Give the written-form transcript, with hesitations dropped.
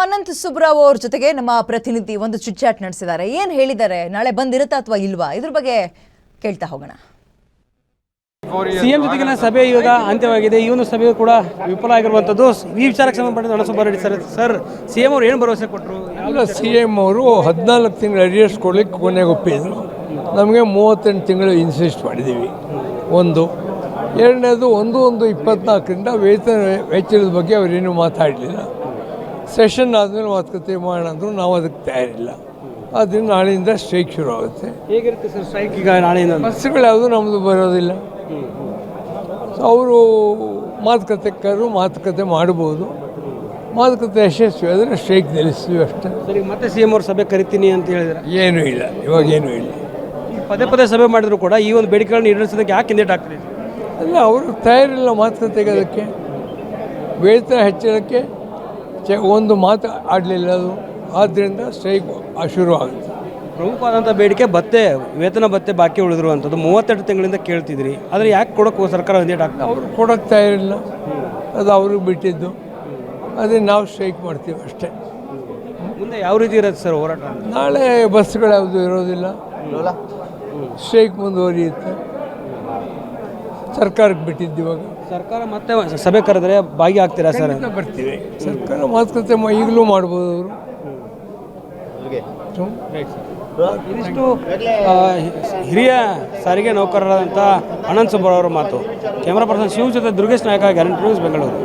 ಅನಂತ್ ಸುಬ್ರಾವ್ ಅವ್ರ ಜೊತೆಗೆ ನಮ್ಮ ಪ್ರತಿನಿಧಿ ಒಂದು ಚಿಟ್ಚಾಟ್ ನಡೆಸಿದ್ದಾರೆ. ಏನು ಹೇಳಿದ್ದಾರೆ, ನಾಳೆ ಬಂದಿರುತ್ತಾ ಅಥವಾ ಇಲ್ವಾ, ಇದ್ರ ಬಗ್ಗೆ ಕೇಳ್ತಾ ಹೋಗೋಣ. ಸಿಎಂ ಜೊತೆಗಿನ ಸಭೆ ಇವಾಗ ಅಂತ್ಯವಾಗಿದೆ. ಈ ಒಂದು ಸಭೆ ಕೂಡ ವಿಫಲ ಆಗಿರುವಂಥದ್ದು. ಈ ವಿಚಾರಕ್ಕೆ ಸಂಬಂಧಪಟ್ಟ ಅನಂತ್ ಸುಬ್ಬಾರೆಡ್ಡಿ ಸರ್ ಸಿಎಂ ಅವರು ಏನು ಭರವಸೆ ಕೊಟ್ಟರು? ಅಲ್ಲ, ಸಿಎಂ ಅವರು 14 ತಿಂಗಳು ಅರಿಯರ್ಸ್ ಕೊಡ್ಲಿಕ್ಕೆ ಕೊನೆಗೆ ಒಪ್ಪಿದ್ರು. ನಮಗೆ 38 ತಿಂಗಳು ಇನ್ಸಿಸ್ಟ್ ಮಾಡಿದ್ದೀವಿ. ಒಂದು ಎರಡನೇದು 1/1/24ರಿಂದ ವೇತನ ವೆಚ್ಚದ ಬಗ್ಗೆ ಅವರೇನು ಮಾತಾಡಲಿಲ್ಲ. ಸೆಷನ್ ಆದಮೇಲೆ ಮಾತುಕತೆ ಮಾಡೋಣ ಅಂದರು. ನಾವು ಅದಕ್ಕೆ ತಯಾರಿಲ್ಲ. ಆದ್ದರಿಂದ ನಾಳೆಯಿಂದ ಸ್ಟ್ರೈಕ್ ಶುರು ಆಗುತ್ತೆ. ಹೇಗಿರುತ್ತೆ ಸರ್ ಸ್ಟ್ರೈಕ್ ಈಗ ನಾಳೆಯಿಂದ? ಬಸ್ಸುಗಳು ಯಾವುದೂ ನಮ್ಮದು ಬರೋದಿಲ್ಲ. ಅವರು ಮಾತುಕತೆ ಮಾಡ್ಬೋದು. ಮಾತುಕತೆ ಯಶಸ್ವಿ ಆದರೆ ಸ್ಟ್ರೈಕ್ ನಿಲ್ಲಿಸ್ತೀವಿ ಅಷ್ಟೇ. ಸರಿ, ಮತ್ತೆ ಸಿಎಂ ಅವ್ರ ಸಭೆ ಕರಿತೀನಿ ಅಂತ ಹೇಳಿದ್ರೆ? ಏನೂ ಇಲ್ಲ, ಇವಾಗೇನೂ ಇಲ್ಲ. ಪದೇ ಸಭೆ ಮಾಡಿದ್ರು ಕೂಡ ಈ ಒಂದು ಬೇಡಿಕೆಗಳನ್ನ ಈಡೇರಿಸೋದಕ್ಕೆ ಯಾಕೆ ಹಿಂದೇಟು ಆಗ್ತದೆ? ಅಲ್ಲ, ಅವರು ತಯಾರಿಲ್ಲ ಮಾತುಕತೆಗೆ. ಅದಕ್ಕೆ ವೇತನ ಹೆಚ್ಚಳಕ್ಕೆ ಒಂದು ಮಾತು ಆಡಲಿಲ್ಲ ಅದು. ಆದ್ದರಿಂದ ಸ್ಟ್ರೈಕ್ ಶುರು ಆಗುತ್ತೆ. ಪ್ರಮುಖವಾದಂಥ ಬೇಡಿಕೆ ವೇತನ ಭತ್ಯೆ ಬಾಕಿ ಉಳಿದಿರುವಂಥದ್ದು 38 ತಿಂಗಳಿಂದ ಕೇಳ್ತಿದ್ರಿ. ಆದರೆ ಯಾಕೆ ಕೊಡೋಕ್ಕೂ ಸರ್ಕಾರ ಹಿಂದೇಟು ಆಗ್ತದೆ? ಅವರು ಕೊಡೋಕ್ಕೆ ತಯಾರಿಲ್ಲ. ಅದು ಅವ್ರಿಗೆ ಬಿಟ್ಟಿದ್ದು. ಅದೇ ನಾವು ಸ್ಟ್ರೈಕ್ ಮಾಡ್ತೀವಿ ಅಷ್ಟೇ. ಮುಂದೆ ಯಾವ ರೀತಿ ಇರುತ್ತೆ ಸರ್ ಹೋರಾಟ? ನಾಳೆ ಬಸ್ಗಳು ಯಾವುದು ಇರೋದಿಲ್ಲ. ಸ್ಟ್ರೈಕ್ ಮುಂದುವರಿಯುತ್ತೆ. ಸರ್ಕಾರಕ್ಕೆ ಬಿಟ್ಟಿದ್ದು. ಇವಾಗ ಸರ್ಕಾರ ಮತ್ತೆ ಸಭೆ ಕರೆದ್ರೆ ಭಾಗಿಯಾಗ್ತೀರಾ ಸರ್? ಬರ್ತೀವಿ. ಸರ್ಕಾರ ಮಾತುಕತೆ ಈಗಲೂ ಮಾಡ್ಬೋದು ಅವರು. ಇದಿಷ್ಟು ಹಿರಿಯ ಸಾರಿಗೆ ನೌಕರರಾದಂಥ ಅನಂತ್ ಸುಬ್ಬಾರಾವ್ ಅವರ ಮಾತು. ಕ್ಯಾಮರಾ ಪರ್ಸನ್ ಶಿವ ಜೊತೆ ದುರ್ಗೇಶ್ ನಾಯಕ, ಗ್ಯಾರಂಟಿ ನ್ಯೂಸ್, ಬೆಂಗಳೂರು.